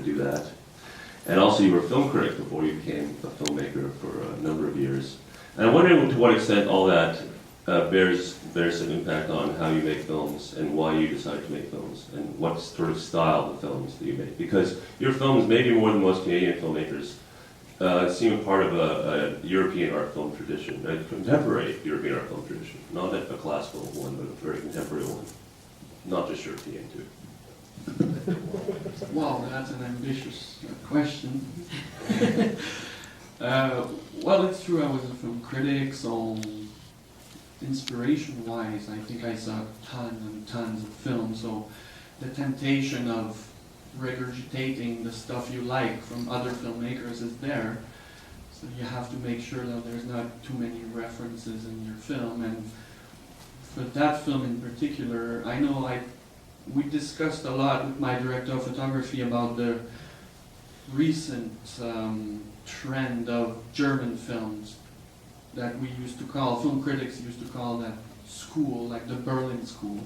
to do that. And also you were a film critic before you became a filmmaker for a number of years. And I'm wondering to what extent all that bears an impact on how you make films and why you decide to make films and what sort of style of films that you make. Because your films, maybe more than most Canadian filmmakers, seem a part of a European art film tradition, a contemporary European art film tradition, not a classical one, but a very contemporary one, not just European too. Well, that's an ambitious question. Well, it's true, I was a film critic, so inspiration-wise, I think I saw tons and tons of films, so the temptation of regurgitating the stuff you like from other filmmakers is there. So you have to make sure that there's not too many references in your film, and for that film in particular, I know we discussed a lot with my director of photography about the recent trend of German films that we used to call, film critics used to call that school, like the Berlin School.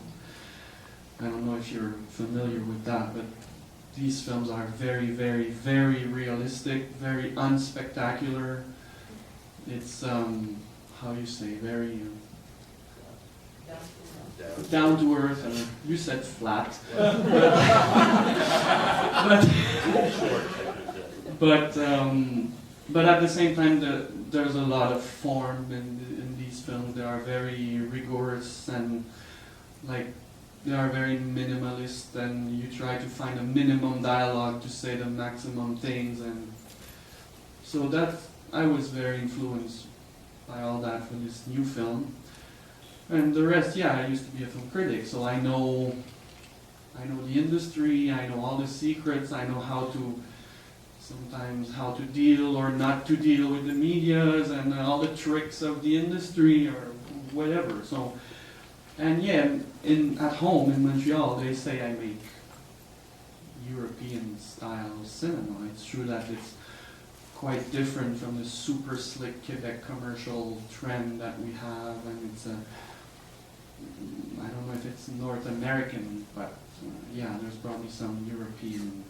I don't know if you're familiar with that, but these films are very, very, very realistic, very unspectacular. It's, how you say, very down to earth, and you said flat. But at the same time, there's a lot of form in these films. They are very rigorous and like they are very minimalist, and you try to find a minimum dialogue to say the maximum things, and so I was very influenced by all that for this new film. And the rest, yeah, I used to be a film critic, so I know the industry, I know all the secrets, I know sometimes how to deal or not to deal with the medias and all the tricks of the industry or whatever. So, and yeah, at home in Montreal, they say I make European style cinema. It's true that it's quite different from the super slick Quebec commercial trend that we have, and it's I don't know if it's North American, but yeah, there's probably some European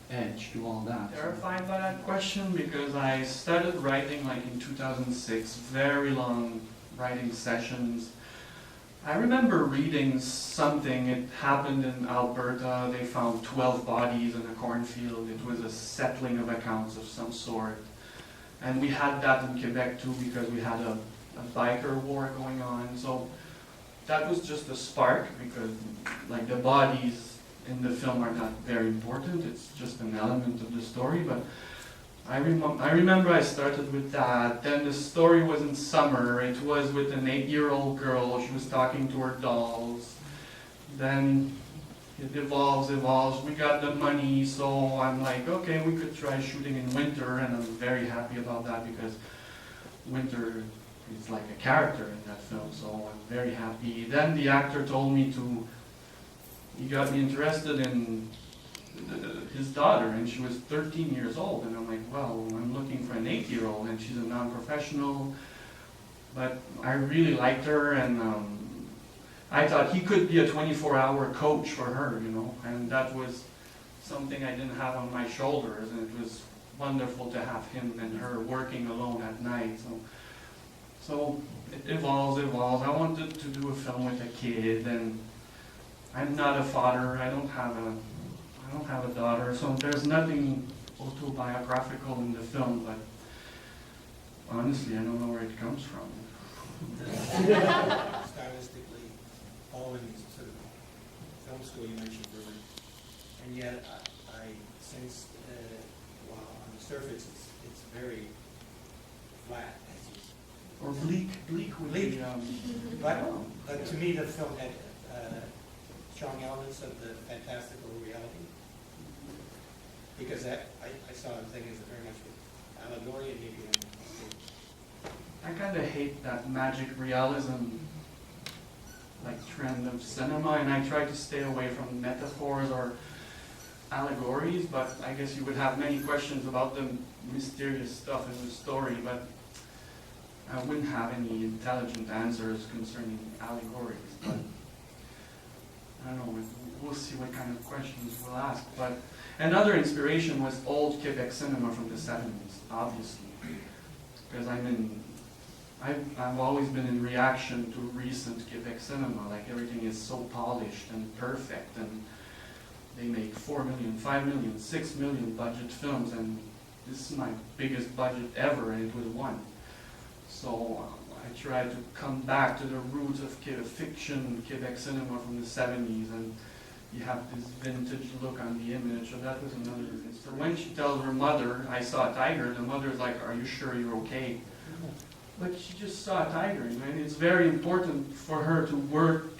edge to all that. Terrified by that question because I started writing like in 2006, very long writing sessions. I remember reading something, it happened in Alberta, they found 12 bodies in a cornfield. It was a settling of accounts of some sort. And we had that in Quebec too because we had a biker war going on. So that was just a spark because like the bodies in the film are not very important, it's just an element of the story, but I remember I started with that. Then the story was in summer, it was with an 8-year-old girl, she was talking to her dolls. Then it evolves, we got the money, so I'm like, okay, we could try shooting in winter, and I'm very happy about that because winter is like a character in that film, so I'm very happy. Then the actor told me he got me interested in his daughter, and she was 13 years old, and I'm like, well, I'm looking for an 8-year-old, and she's a non-professional, but I really liked her, and I thought he could be a 24-hour coach for her, and that was something I didn't have on my shoulders, and it was wonderful to have him and her working alone at night. So it evolves. I wanted to do a film with a kid, and I'm not a father. I don't have a daughter, so there's nothing autobiographical in the film. But honestly, I don't know where it comes from. Stylistically, following sort of film school you mentioned, Ruben, and yet I sense, while on the surface it's very flat. Or bleak would Bleak. be. But to me, the film had strong elements of the fantastical reality, because I saw the thing as very much with allegory and maybe. I kind of hate that magic realism like trend of cinema, and I try to stay away from metaphors or allegories, but I guess you would have many questions about the mysterious stuff in the story, but I wouldn't have any intelligent answers concerning allegories. But I don't know, we'll see what kind of questions we'll ask. But another inspiration was old Quebec cinema from the 70s, obviously, because I've always been in reaction to recent Quebec cinema. Like everything is so polished and perfect, and they make 4 million, 5 million, 6 million budget films, and this is my biggest budget ever, and it was one. So I tried to come back to the roots of fiction, Quebec cinema from the 70s, and you have this vintage look on the image. So that was another. So when she tells her mother, "I saw a tiger," the mother's like, "Are you sure you're okay?" But she just saw a tiger, and it's very important for her to work.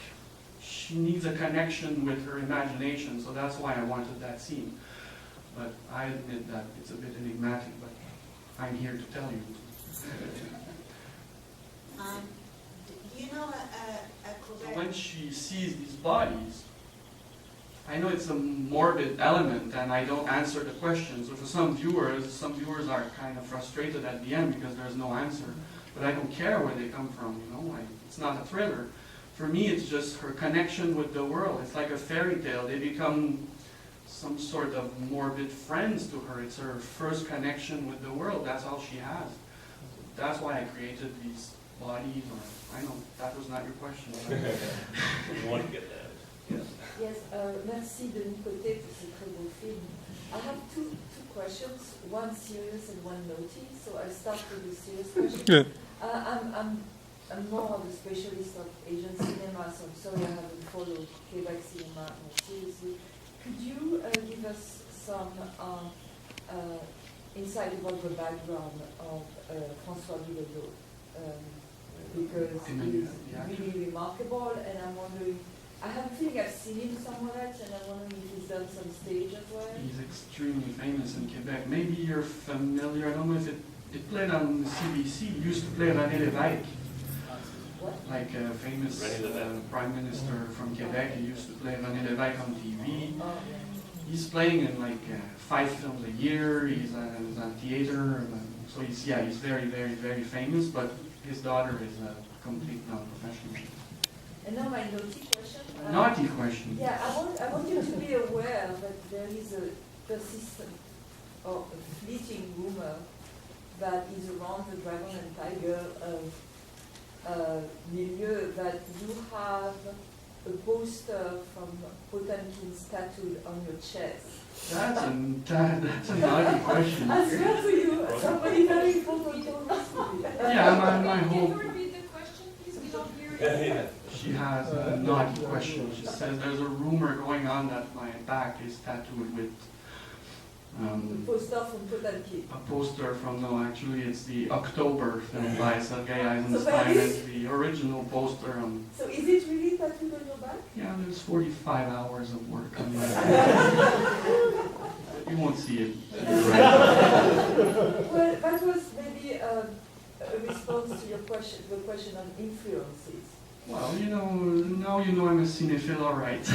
She needs a connection with her imagination, so that's why I wanted that scene. But I admit that it's a bit enigmatic, but I'm here to tell you. You know, So when she sees these bodies, I know it's a morbid element, and I don't answer the question. So for some viewers are kind of frustrated at the end because there's no answer. But I don't care where they come from, you know. It's not a thriller. For me, it's just her connection with the world. It's like a fairy tale. They become some sort of morbid friends to her. It's her first connection with the world. That's all she has. That's why I created these bodies. I know that was not your question. You want to get that? Yes. Yes, merci Denis Côté pour ce très beau film. I have two questions, one serious and one naughty. So I'll start with the serious question. I'm more of a specialist of Asian cinema, so I'm sorry I haven't followed Quebec cinema more seriously. Could you give us some insight about the background of François Villelot? Because he's really remarkable, and I'm wondering, I have a feeling I've seen him somewhere else, and I'm wondering if he's done some stage as well. He's extremely famous in Quebec. Maybe you're familiar, I don't know if it played on CBC. It used to play René Lévesque. What? Like a famous prime minister from Quebec. He used to play René Lévesque on TV. Oh, He's playing in like 5 films a year. He's on theater. So he's very, very, very famous, but his daughter is a complete non-professional. And now my naughty question. Naughty question. Yeah, I want you to be aware that there is a persistent or a fleeting rumor that is around the Dragon and Tiger milieu, that you have a poster from Potemkin's tattooed on your chest. That's a naughty question. I swear to you, somebody very important told me. Yeah, my Can whole. you repeat the question, please? We don't hear it. She has a naughty question. She says there's a rumor going on that my back is tattooed with The poster from Potemkin. a poster from, no, actually it's the October film by Sergei Eisenstein. It's the original poster on. So is it really tattooed on your back? Yeah, there's 45 hours of work on that. You won't see it. Well, that was maybe a response to your question, the question on influences. Well, now you know I'm a cinephile, all right.